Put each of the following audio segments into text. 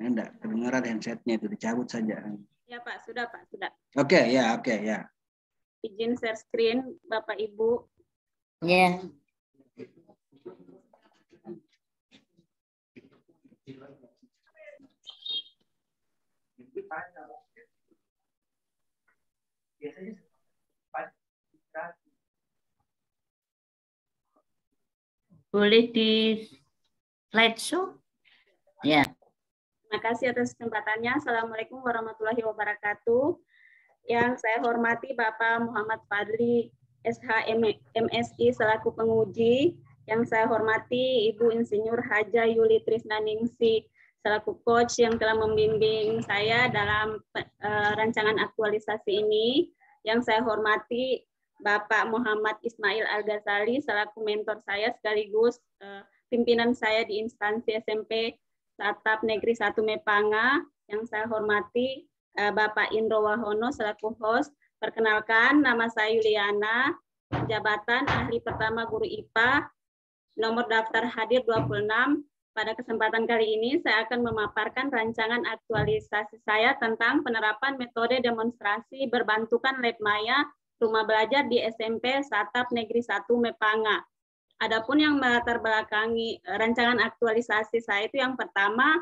Enggak kedengaran handsetnya, itu dicabut saja. Ya Pak, sudah Pak, sudah. Oke, ya. Izin share screen Bapak Ibu. Ya. Boleh di slideshow? Ya. Terima kasih atas kesempatannya. Assalamualaikum warahmatullahi wabarakatuh. Yang saya hormati Bapak Muhammad Fadli, SH MSI selaku penguji. Yang saya hormati Ibu Insinyur Haja Yuli Trisnaningsi selaku coach yang telah membimbing saya dalam rancangan aktualisasi ini. Yang saya hormati Bapak Muhammad Ismail Al-Ghazali selaku mentor saya sekaligus pimpinan saya di instansi SMP Atap Negeri 1 Mepanga. Yang saya hormati Bapak Indro Wahono selaku host. Perkenalkan, nama saya Yuliana, jabatan ahli pertama guru IPA, nomor daftar hadir 26. Pada kesempatan kali ini saya akan memaparkan rancangan aktualisasi saya tentang penerapan metode demonstrasi berbantukan lab maya rumah belajar di SMP Atap Negeri 1 Mepanga. Adapun yang melatar belakangi rancangan aktualisasi saya itu yang pertama,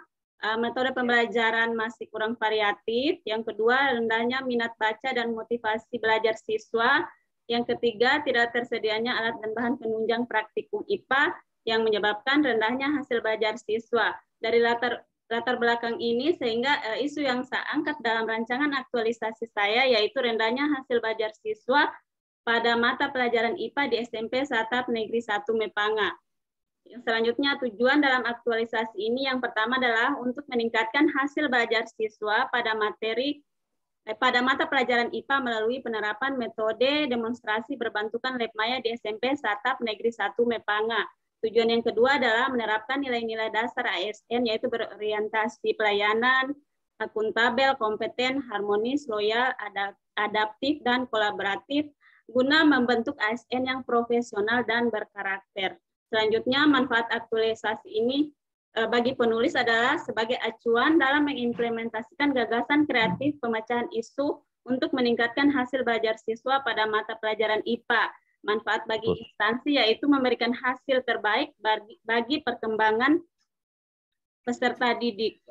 metode pembelajaran masih kurang variatif. Yang kedua, rendahnya minat baca dan motivasi belajar siswa. Yang ketiga, tidak tersedianya alat dan bahan penunjang praktikum IPA yang menyebabkan rendahnya hasil belajar siswa. Dari latar belakang ini, sehingga isu yang saya angkat dalam rancangan aktualisasi saya yaitu rendahnya hasil belajar siswa pada mata pelajaran IPA di SMP Atap Negeri 1 Mepanga. Yang selanjutnya, tujuan dalam aktualisasi ini yang pertama adalah untuk meningkatkan hasil belajar siswa pada mata pelajaran IPA melalui penerapan metode demonstrasi berbantukan lab maya di SMP Atap Negeri 1 Mepanga. Tujuan yang kedua adalah menerapkan nilai-nilai dasar ASN yaitu berorientasi pelayanan, akuntabel, kompeten, harmonis, loyal, adaptif, dan kolaboratif guna membentuk ASN yang profesional dan berkarakter. Selanjutnya, manfaat aktualisasi ini bagi penulis adalah sebagai acuan dalam mengimplementasikan gagasan kreatif pemecahan isu untuk meningkatkan hasil belajar siswa pada mata pelajaran IPA. Manfaat bagi instansi yaitu memberikan hasil terbaik bagi perkembangan peserta didik.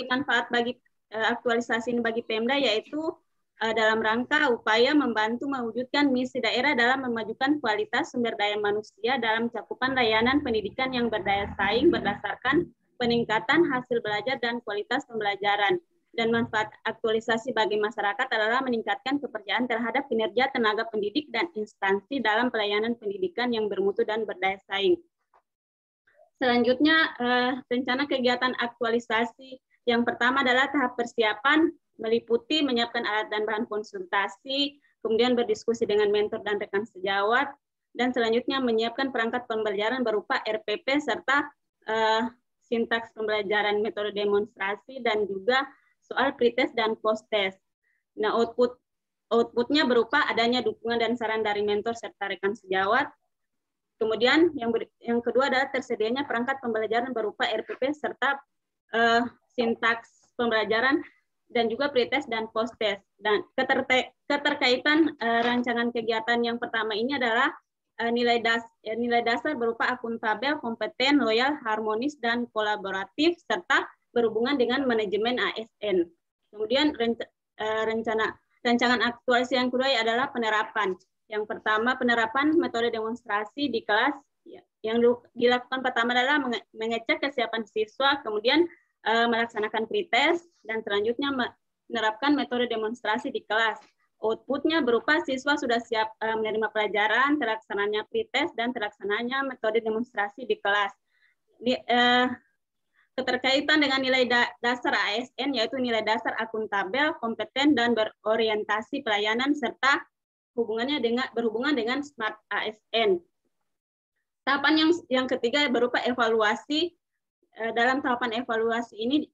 Manfaat bagi aktualisasi ini bagi Pemda yaitu dalam rangka upaya membantu mewujudkan misi daerah dalam memajukan kualitas sumber daya manusia dalam cakupan layanan pendidikan yang berdaya saing berdasarkan peningkatan hasil belajar dan kualitas pembelajaran. Dan manfaat aktualisasi bagi masyarakat adalah meningkatkan kepercayaan terhadap kinerja tenaga pendidik dan instansi dalam pelayanan pendidikan yang bermutu dan berdaya saing. Selanjutnya, rencana kegiatan aktualisasi yang pertama adalah tahap persiapan, meliputi menyiapkan alat dan bahan konsultasi, kemudian berdiskusi dengan mentor dan rekan sejawat, dan selanjutnya menyiapkan perangkat pembelajaran berupa RPP serta sintaks pembelajaran metode demonstrasi dan juga soal pretest dan post-test. Nah, outputnya berupa adanya dukungan dan saran dari mentor serta rekan sejawat. Kemudian yang kedua adalah tersedianya perangkat pembelajaran berupa RPP serta sintaks pembelajaran dan juga pretest dan post-test. Dan keterkaitan rancangan kegiatan yang pertama ini adalah nilai dasar berupa akuntabel, kompeten, loyal, harmonis, dan kolaboratif, serta berhubungan dengan manajemen ASN. Kemudian rancangan aktualisasi yang kedua adalah penerapan. Yang pertama, penerapan metode demonstrasi di kelas. Yang dilakukan pertama adalah mengecek kesiapan siswa, kemudian melaksanakan pretest, dan selanjutnya menerapkan metode demonstrasi di kelas. Outputnya berupa siswa sudah siap menerima pelajaran, terlaksananya pretest, dan terlaksananya metode demonstrasi di kelas. Keterkaitan dengan nilai dasar ASN, yaitu nilai dasar akuntabel, kompeten, dan berorientasi pelayanan, serta berhubungan dengan Smart ASN. Tahapan yang ketiga berupa evaluasi. Dalam tahapan evaluasi ini,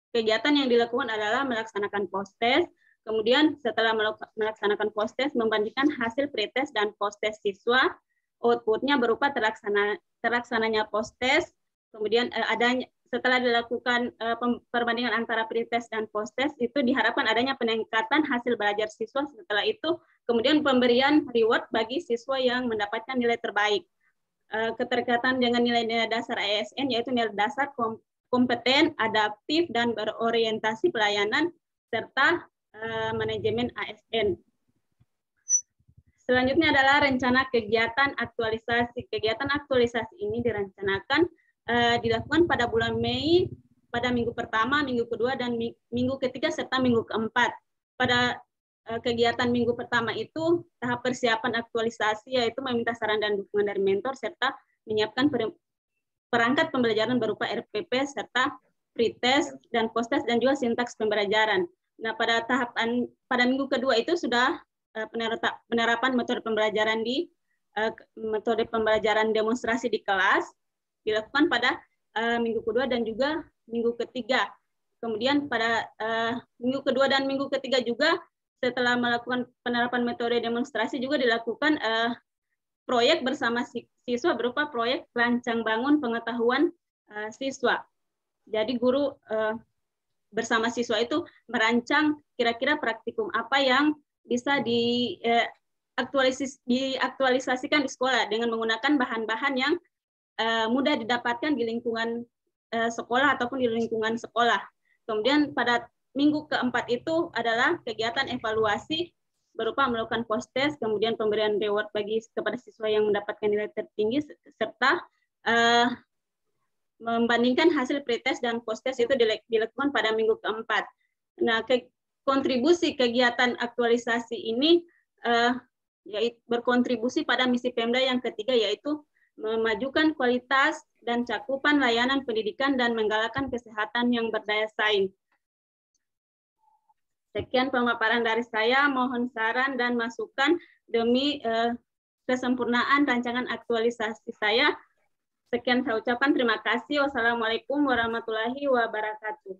kegiatan yang dilakukan adalah melaksanakan post-test, kemudian setelah melaksanakan post-test, membandingkan hasil pretest dan post-test siswa. outputnya berupa terlaksananya post-test, kemudian setelah dilakukan perbandingan antara pretest dan post-test, itu diharapkan adanya peningkatan hasil belajar siswa. Setelah itu, kemudian pemberian reward bagi siswa yang mendapatkan nilai terbaik. Keterkaitan dengan nilai-nilai dasar ASN, yaitu nilai dasar kompeten, adaptif, dan berorientasi pelayanan, serta manajemen ASN. Selanjutnya adalah rencana kegiatan aktualisasi. Kegiatan aktualisasi ini direncanakan dilakukan pada bulan Mei, pada minggu pertama, minggu kedua, dan minggu ketiga, serta minggu keempat. Pada kegiatan minggu pertama itu, tahap persiapan aktualisasi, yaitu meminta saran dan dukungan dari mentor, serta menyiapkan perangkat pembelajaran berupa RPP, serta pretest dan posttest, dan juga sintaks pembelajaran. Nah, pada minggu kedua itu sudah penerapan metode pembelajaran metode pembelajaran demonstrasi di kelas dilakukan pada minggu kedua dan juga minggu ketiga. Kemudian pada minggu kedua dan minggu ketiga juga setelah melakukan penerapan metode demonstrasi juga dilakukan proyek bersama siswa berupa proyek rancang bangun pengetahuan siswa. Jadi guru bersama siswa itu merancang kira-kira praktikum apa yang bisa diaktualisasikan di sekolah dengan menggunakan bahan-bahan yang mudah didapatkan di lingkungan sekolah ataupun di lingkungan sekolah. Kemudian pada minggu keempat itu adalah kegiatan evaluasi berupa melakukan post-test, kemudian pemberian reward kepada siswa yang mendapatkan nilai tertinggi, serta membandingkan hasil pretest dan post-test itu dilakukan pada minggu keempat. Nah, kontribusi kegiatan aktualisasi ini yaitu berkontribusi pada misi Pemda yang ketiga, yaitu memajukan kualitas dan cakupan layanan pendidikan dan menggalakkan kesehatan yang berdaya saing. Sekian pemaparan dari saya, mohon saran dan masukan demi kesempurnaan rancangan aktualisasi saya. Sekian saya ucapkan, terima kasih. Wassalamualaikum warahmatullahi wabarakatuh.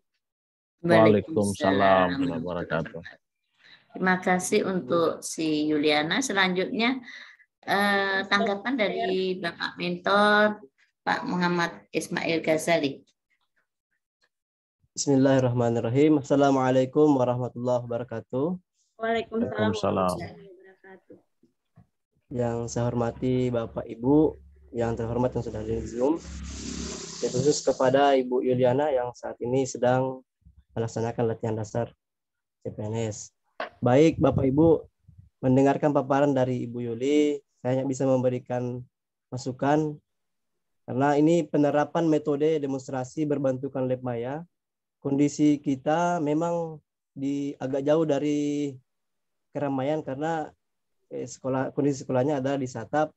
Waalaikumsalam warahmatullahi wabarakatuh. Terima kasih untuk si Yuliana. Selanjutnya tanggapan dari Bapak Mentor Pak Muhammad Ismail Ghazali. Bismillahirrahmanirrahim. Assalamualaikum warahmatullahi wabarakatuh. Waalaikumsalam warahmatullahi wabarakatuh. Yang saya hormati Bapak Ibu yang terhormat yang sudah di Zoom, khusus kepada Ibu Yuliana yang saat ini sedang melaksanakan latihan dasar CPNS. Baik Bapak Ibu, mendengarkan paparan dari Ibu Yuli, saya hanya bisa memberikan masukan karena ini penerapan metode demonstrasi berbantukan lab maya. Kondisi kita memang agak jauh dari keramaian karena kondisi sekolahnya ada di Satap,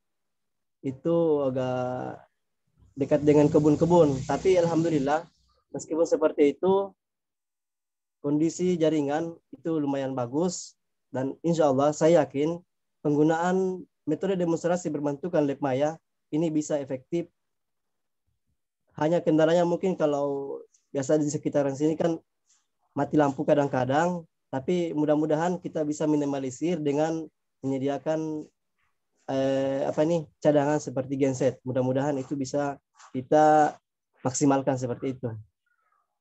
itu agak dekat dengan kebun-kebun. Tapi alhamdulillah meskipun seperti itu kondisi jaringan itu lumayan bagus dan insya Allah saya yakin penggunaan metode demonstrasi berbantukan lab maya ini bisa efektif. Hanya kendalanya mungkin kalau biasa di sekitaran sini kan mati lampu kadang-kadang, tapi mudah-mudahan kita bisa minimalisir dengan menyediakan cadangan seperti genset. Mudah-mudahan itu bisa kita maksimalkan seperti itu.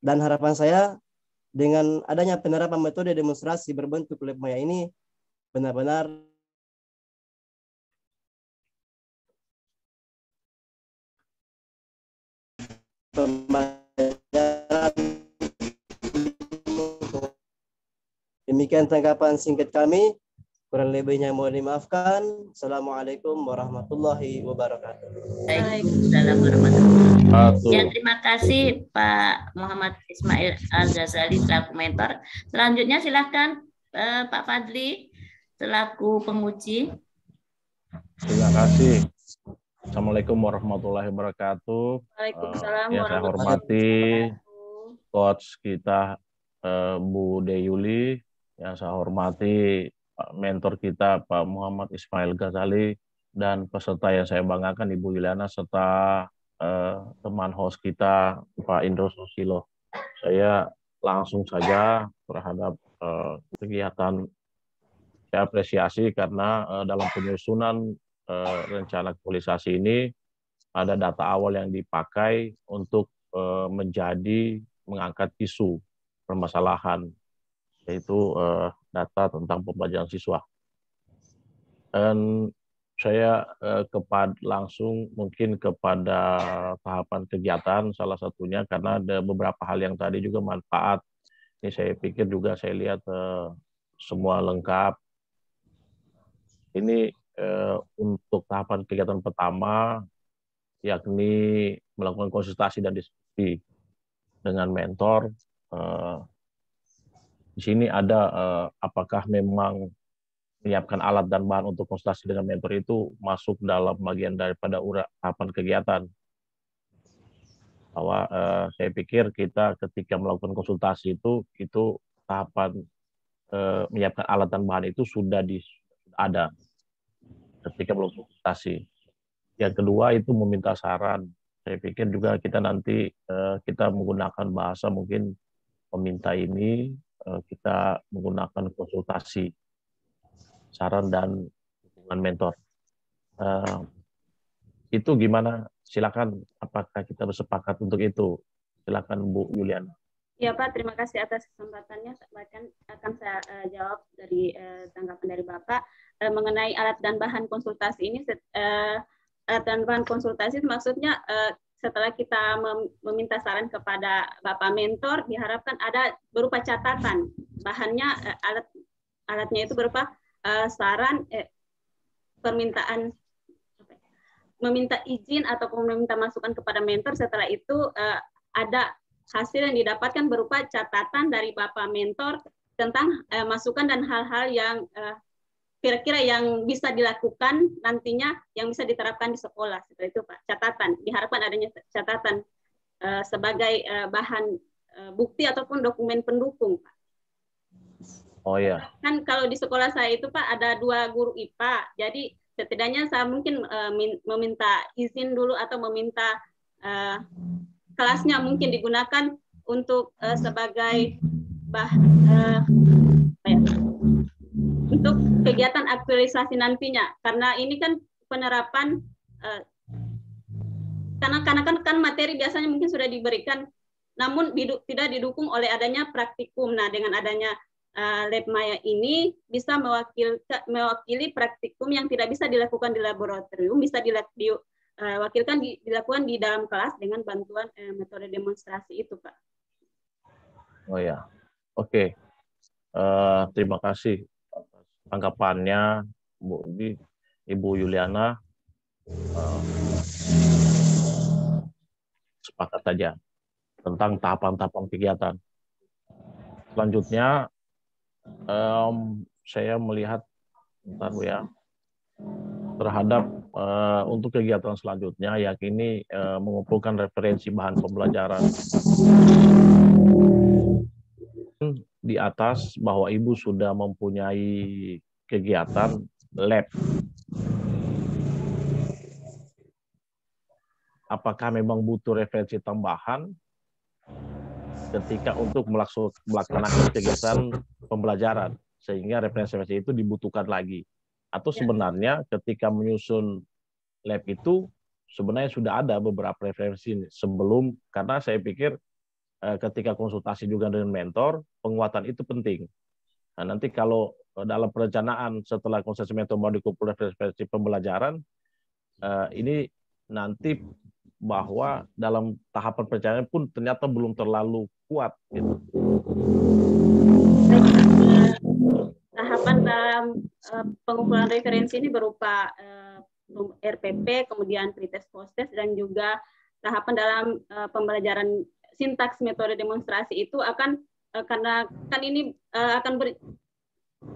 Dan harapan saya dengan adanya penerapan metode demonstrasi berbentuk lab maya ini benar-benar Demikian tanggapan singkat kami. Kurang lebihnya mohon dimaafkan. Assalamualaikum warahmatullahi wabarakatuh. Waalaikumsalam warahmatullahi wabarakatuh. Ya, terima kasih Pak Muhammad Ismail Al-Ghazali selaku mentor. Selanjutnya silakan Pak Fadli selaku penguji. Terima kasih. Assalamualaikum warahmatullahi wabarakatuh. Waalaikumsalam Yang saya hormati coach kita Bu Deyuli, yang saya hormati mentor kita Pak Muhammad Ismail Ghazali, dan peserta yang saya banggakan Ibu Yuliana serta teman host kita Pak Indro Susilo. Saya langsung saja terhadap kegiatan saya apresiasi karena dalam penyusunan rencana aktualisasi ini ada data awal yang dipakai untuk mengangkat isu permasalahan, yaitu data tentang pembelajaran siswa. Dan saya langsung mungkin kepada tahapan kegiatan salah satunya, karena ada beberapa hal yang tadi juga manfaat. Ini saya pikir juga saya lihat semua lengkap. Ini untuk tahapan kegiatan pertama, yakni melakukan konsultasi dan diskusi dengan mentor. Di sini ada apakah memang menyiapkan alat dan bahan untuk konsultasi dengan mentor itu masuk dalam bagian daripada tahapan kegiatan. Bahwa saya pikir kita ketika melakukan konsultasi itu tahapan menyiapkan alat dan bahan itu sudah ada ketika melakukan konsultasi. Yang kedua itu meminta saran. Saya pikir juga kita nanti kita menggunakan bahasa mungkin meminta ini, kita menggunakan konsultasi, saran dan dukungan mentor. Itu gimana? Silakan, apakah kita bersepakat untuk itu? Silakan Bu Yuliana. Ya Pak, terima kasih atas kesempatannya. Bahkan akan saya jawab dari tanggapan dari Bapak mengenai alat dan bahan konsultasi ini. Alat dan bahan konsultasi maksudnya setelah kita meminta saran kepada Bapak mentor, diharapkan ada berupa catatan. Bahannya alatnya itu berupa saran, permintaan, meminta izin ataupun meminta masukan kepada mentor. Setelah itu ada hasil yang didapatkan berupa catatan dari Bapak mentor tentang masukan dan hal-hal yang kira-kira yang bisa dilakukan nantinya, yang bisa diterapkan di sekolah. Seperti itu Pak, catatan. Diharapkan adanya catatan sebagai bahan bukti ataupun dokumen pendukung Pak. Oh ya. Kan kalau di sekolah saya itu Pak ada 2 guru IPA, jadi setidaknya saya mungkin meminta izin dulu atau meminta kelasnya mungkin digunakan untuk sebagai untuk kegiatan aktualisasi nantinya, karena ini kan penerapan karena kan materi biasanya mungkin sudah diberikan, namun tidak didukung oleh adanya praktikum. Nah, dengan adanya Lab Maya ini bisa mewakili praktikum yang tidak bisa dilakukan di laboratorium, bisa dilakukan di dalam kelas dengan bantuan metode demonstrasi itu, Pak. Oh ya, oke. Terima kasih tanggapannya Ibu Yuliana. Sepakat saja tentang tahapan-tahapan kegiatan. Selanjutnya, saya melihat terhadap untuk kegiatan selanjutnya, yakni mengumpulkan referensi bahan pembelajaran. Di atas bahwa Ibu sudah mempunyai kegiatan lab. Apakah memang butuh referensi tambahan ketika untuk melaksanakan kegiatan pembelajaran, sehingga referensi itu dibutuhkan lagi? Atau sebenarnya ketika menyusun lab itu sebenarnya sudah ada beberapa referensi sebelum, karena saya pikir ketika konsultasi juga dengan mentor, penguatan itu penting. Nah, nanti kalau dalam perencanaan setelah konsultasi mentor mau dikumpul referensi pembelajaran, ini nanti bahwa dalam tahapan perencanaan pun ternyata belum terlalu kuat. Gitu. Tahapan dalam pengumpulan referensi ini berupa RPP, kemudian pretest posttest, dan juga tahapan dalam pembelajaran sintaks metode demonstrasi itu akan karena kan ini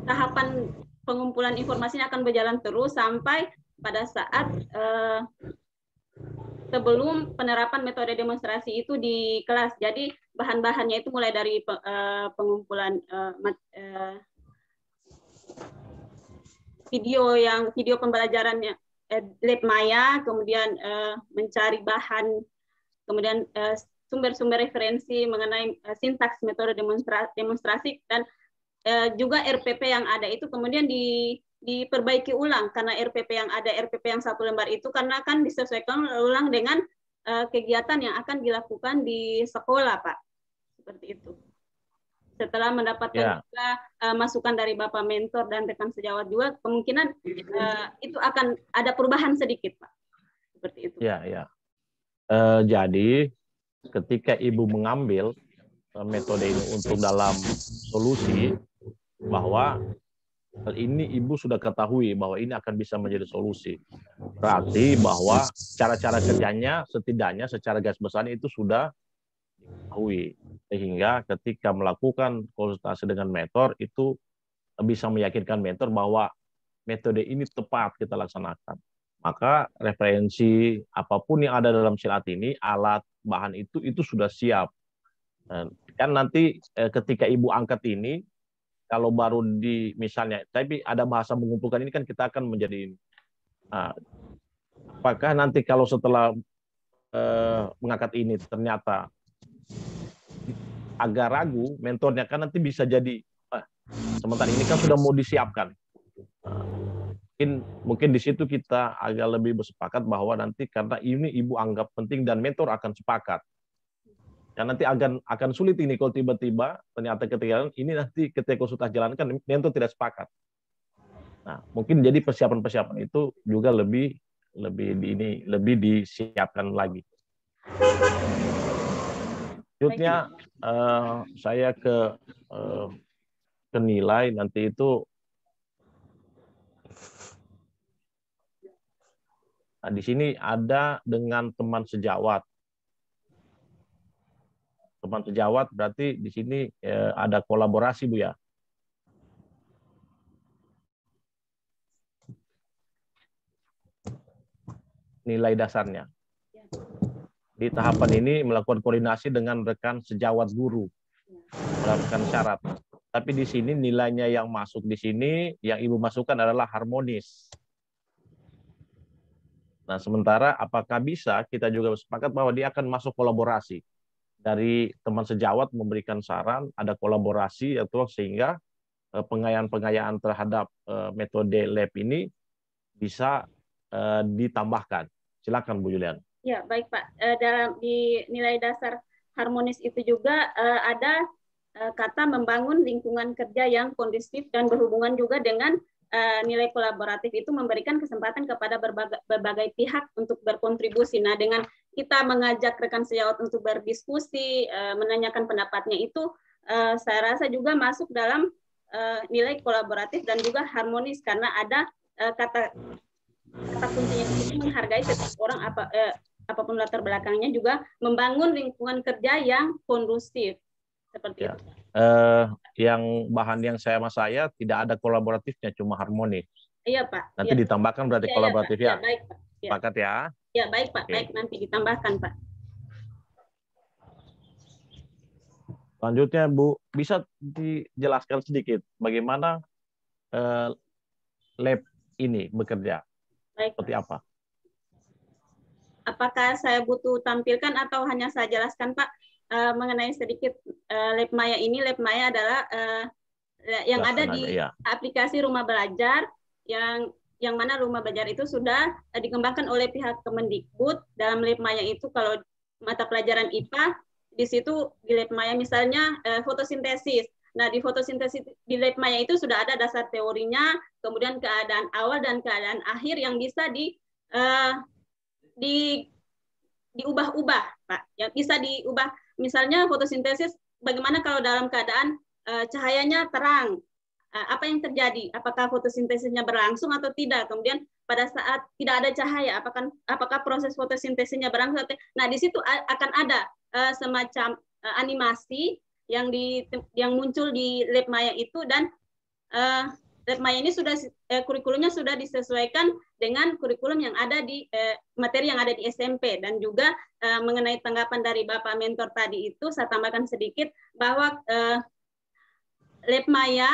tahapan pengumpulan informasinya akan berjalan terus sampai pada saat sebelum penerapan metode demonstrasi itu di kelas. Jadi bahan-bahannya itu mulai dari pengumpulan video pembelajarannya Lab Maya, kemudian mencari bahan, kemudian sumber-sumber referensi mengenai sintaks metode demonstrasi, dan juga RPP yang ada itu kemudian diperbaiki ulang karena RPP yang ada, RPP yang 1 lembar itu karena kan disesuaikan ulang dengan kegiatan yang akan dilakukan di sekolah, Pak. Seperti itu. Setelah mendapatkan juga masukan dari Bapak mentor dan rekan sejawat juga, kemungkinan itu akan ada perubahan sedikit, Pak. Seperti itu. Ya, ya. Jadi ketika Ibu mengambil metode ini untuk dalam solusi, bahwa hal ini Ibu sudah ketahui bahwa ini akan bisa menjadi solusi. Berarti bahwa cara-cara kerjanya setidaknya secara garis besar itu sudah diketahui. Sehingga ketika melakukan konsultasi dengan mentor itu bisa meyakinkan mentor bahwa metode ini tepat kita laksanakan. Maka referensi apapun yang ada dalam silat ini, alat, bahan itu sudah siap. Kan nanti ketika Ibu angkat ini, kalau baru di misalnya, tapi ada bahasa mengumpulkan ini kan kita akan menjadi, apakah nanti kalau setelah mengangkat ini ternyata agak ragu, mentornya kan nanti bisa jadi, sementara ini kan sudah mau disiapkan. Mungkin di situ kita agak lebih bersepakat bahwa nanti karena ini Ibu anggap penting dan mentor akan sepakat. Dan nanti akan sulit ini kalau tiba-tiba ternyata ketika ini nanti ketika konsultasi jalankan mentor tidak sepakat. Nah, mungkin jadi persiapan-persiapan itu juga lebih disiapkan lagi. Selanjutnya saya ke nilai nanti itu. Nah, di sini ada dengan teman sejawat. Teman sejawat berarti di sini ada kolaborasi, Bu ya. Nilai dasarnya. Di tahapan ini melakukan koordinasi dengan rekan sejawat guru, melakukan syarat. Tapi di sini nilainya yang masuk di sini, yang Ibu masukkan adalah harmonis. Nah, sementara apakah bisa kita juga sepakat bahwa dia akan masuk kolaborasi. Dari teman sejawat memberikan saran, ada kolaborasi, atau sehingga pengayaan-pengayaan terhadap metode lab ini bisa ditambahkan. Silakan Bu Yulian. Ya, baik Pak. Di nilai dasar harmonis itu juga ada kata membangun lingkungan kerja yang kondusif dan berhubungan juga dengan nilai kolaboratif itu memberikan kesempatan kepada berbagai pihak untuk berkontribusi. Nah, dengan kita mengajak rekan sejawat untuk berdiskusi, menanyakan pendapatnya itu, saya rasa juga masuk dalam nilai kolaboratif dan juga harmonis karena ada kata kuncinya itu menghargai setiap orang apapun latar belakangnya, juga membangun lingkungan kerja yang kondusif seperti itu. Yang bahan yang saya tidak ada kolaboratifnya, cuma harmonis. Iya Pak. Nanti ditambahkan berarti kolaboratif ya. Baik Pak. Sepakat ya. Ya baik Pak. Baik, nanti ditambahkan Pak. Selanjutnya Bu, bisa dijelaskan sedikit bagaimana lab ini bekerja? Baik. Seperti apa? Apakah saya butuh tampilkan atau hanya saya jelaskan Pak mengenai sedikit Lab Maya ini? Lab Maya adalah yang ada di aplikasi Rumah Belajar yang mana Rumah Belajar itu sudah dikembangkan oleh pihak Kemendikbud. Dalam Lab Maya itu kalau mata pelajaran IPA, di situ di Lab Maya misalnya fotosintesis. Nah, di fotosintesis di Lab Maya itu sudah ada dasar teorinya, kemudian keadaan awal dan keadaan akhir yang bisa diubah-ubah, Pak. Yang bisa diubah. Misalnya fotosintesis, bagaimana kalau dalam keadaan cahayanya terang? Apa yang terjadi? Apakah fotosintesisnya berlangsung atau tidak? Kemudian pada saat tidak ada cahaya, apakah proses fotosintesisnya berlangsung? Nah, di situ akan ada semacam animasi yang muncul di Lab Maya itu, dan Lab Maya ini sudah kurikulumnya sudah disesuaikan dengan kurikulum yang ada di materi yang ada di SMP. Dan juga mengenai tanggapan dari Bapak mentor tadi itu, saya tambahkan sedikit bahwa Lab Maya,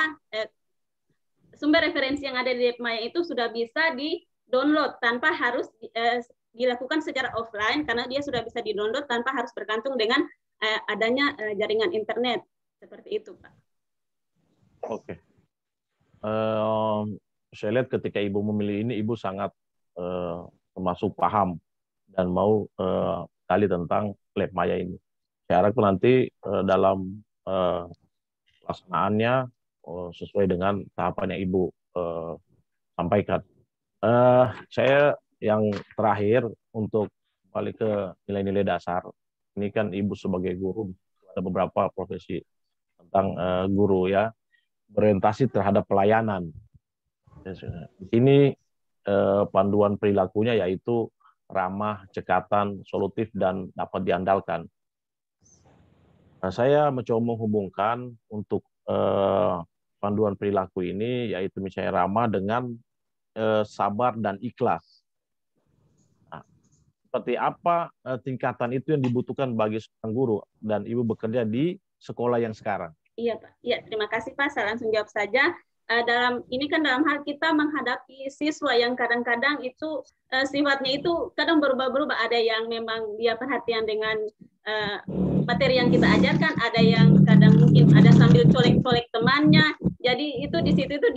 sumber referensi yang ada di Lab Maya itu sudah bisa di-download tanpa harus dilakukan secara offline, karena dia sudah bisa di-download tanpa harus bergantung dengan adanya jaringan internet. Seperti itu, Pak. Oke. saya lihat ketika Ibu memilih ini, Ibu sangat termasuk paham dan mau kali tentang lab maya ini. Saya harap nanti dalam pelaksanaannya sesuai dengan tahapan yang Ibu sampaikan. Saya yang terakhir untuk balik ke nilai-nilai dasar. Ini kan Ibu sebagai guru, ada beberapa profesi tentang guru ya, berorientasi terhadap pelayanan. Di sini panduan perilakunya yaitu ramah, cekatan, solutif, dan dapat diandalkan. Nah, saya mencoba menghubungkan untuk panduan perilaku ini, yaitu misalnya ramah dengan sabar dan ikhlas. Nah, seperti apa tingkatan itu yang dibutuhkan bagi seorang guru dan Ibu bekerja di sekolah yang sekarang? Iya, Pak. Iya, terima kasih, Pak. Saya langsung jawab saja. Dalam hal kita menghadapi siswa yang kadang-kadang itu sifatnya itu kadang berubah-berubah. Ada yang memang dia perhatian dengan materi yang kita ajarkan, ada yang kadang mungkin ada sambil colek-colek temannya. Jadi itu di situ itu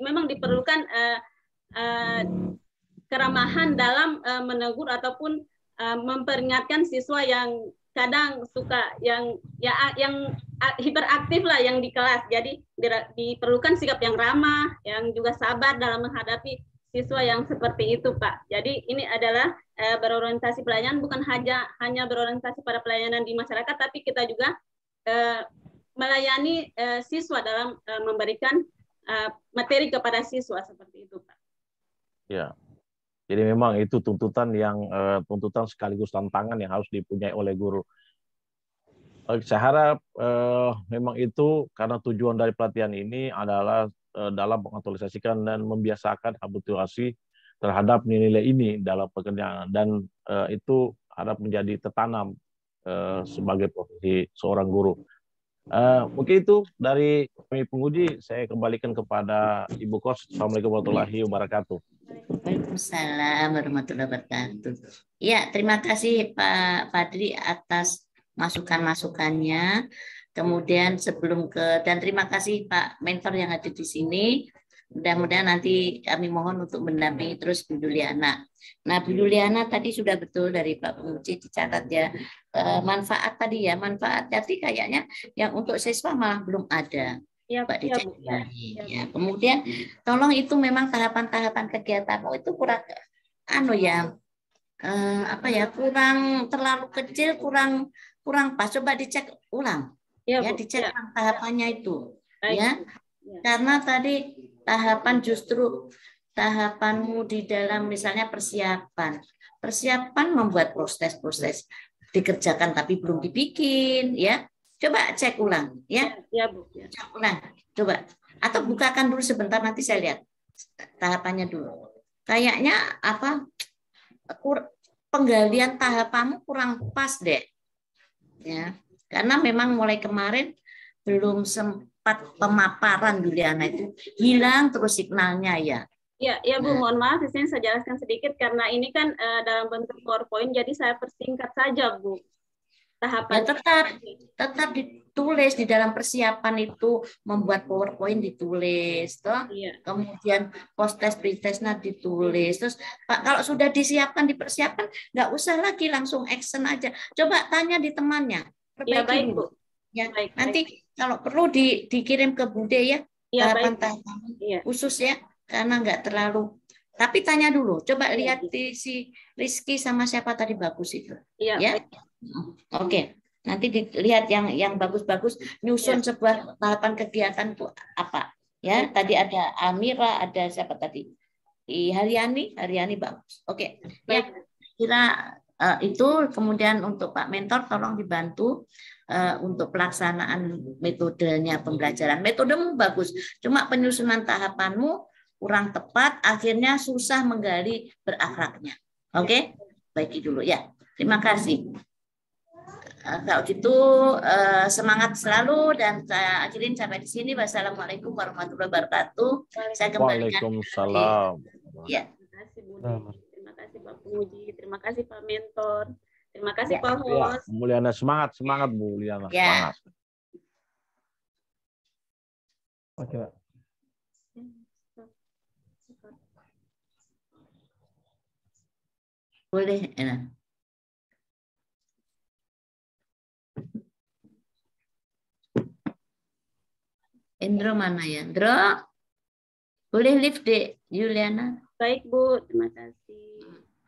memang diperlukan keramahan dalam menegur ataupun memperingatkan siswa yang kadang suka yang hiperaktif lah yang di kelas. Jadi diperlukan sikap yang ramah, yang juga sabar dalam menghadapi siswa yang seperti itu, Pak. Jadi ini adalah berorientasi pelayanan, bukan hanya berorientasi pada pelayanan di masyarakat, tapi kita juga melayani siswa dalam memberikan materi kepada siswa seperti itu, Pak. Ya, jadi memang itu tuntutan sekaligus tantangan yang harus dipunyai oleh guru. Saya harap memang itu karena tujuan dari pelatihan ini adalah dalam mengaktualisasikan dan membiasakan habituasi terhadap nilai-nilai ini dalam pekerjaan, dan itu harap menjadi tertanam sebagai profesi seorang guru. Mungkin itu dari kami penguji. Saya kembalikan kepada Ibu Kos. Assalamualaikum warahmatullahi wabarakatuh. Waalaikumsalam warahmatullahi wabarakatuh. Ya, terima kasih Pak Fadli atas masukan-masukannya. Kemudian dan terima kasih Pak Mentor yang ada di sini. Mudah-mudahan nanti kami mohon untuk mendampingi terus Bu Juliana. Nah, Bu Juliana tadi sudah betul dari Pak Penguji dicatat ya, manfaat tadi ya, manfaat tadi kayaknya yang untuk siswa malah belum ada. Ya, Pak ya, ya. Kemudian tolong itu memang tahapan-tahapan kegiatanmu itu kurang kurang terlalu kecil, kurang pas. Coba dicek ulang. Ya, dicek tahapannya itu. Ya. Karena tadi tahapanmu di dalam misalnya persiapan membuat proses dikerjakan tapi belum dibikin, ya. Coba cek ulang, ya. Ya, Bu. Ya. Cek ulang, coba. Atau bukakan dulu sebentar, nanti saya lihat tahapannya dulu. Kayaknya penggalian tahapanmu kurang pas deh, ya. Karena memang mulai kemarin belum sempat pemaparan Juliana, itu hilang terus signalnya ya. Ya Bu, mohon maaf, di sini saya jelaskan sedikit karena ini kan dalam bentuk PowerPoint, jadi saya persingkat saja Bu. Tahapan ya, tetap ditulis di dalam persiapan itu, membuat PowerPoint ditulis, toh. Iya. Kemudian post-test, pre-testnya ditulis. Terus Pak, kalau sudah dipersiapkan, nggak usah lagi langsung action aja. Coba tanya di temannya. Ya, baik Bu. Ya, baik, nanti kalau perlu dikirim ke Bude ya, tahapan-tahapan khusus ya, karena nggak terlalu. Tapi tanya dulu, coba lihat di si Rizky sama siapa tadi bagus itu. Iya. Ya. Oke, nanti dilihat yang bagus-bagus, nyusun sebuah tahapan kegiatan itu apa. Ya, tadi ada Amira, ada siapa tadi? Haryani bagus. Oke. Ya, kira itu. Kemudian untuk Pak Mentor tolong dibantu untuk pelaksanaan metodenya pembelajaran. Metodemu bagus, cuma penyusunan tahapanmu kurang tepat, akhirnya susah menggali berakhlaknya. Oke? Baik dulu ya. Terima kasih. Kalau gitu semangat selalu, dan saya akhirin sampai di sini. Wassalamualaikum warahmatullahi wabarakatuh. Saya kembalikan. Waalaikumsalam. Ya. Terima kasih Bu. Terima kasih Pak Penguji. Terima kasih Pak Mentor. Terima kasih Pak Host. Bu Juliana, semangat Bu Juliana. Ya. Semangat. Oke, Pak. Boleh, enak. Indro mana ya? Indro, boleh lift deh, Juliana. Baik Bu, terima kasih.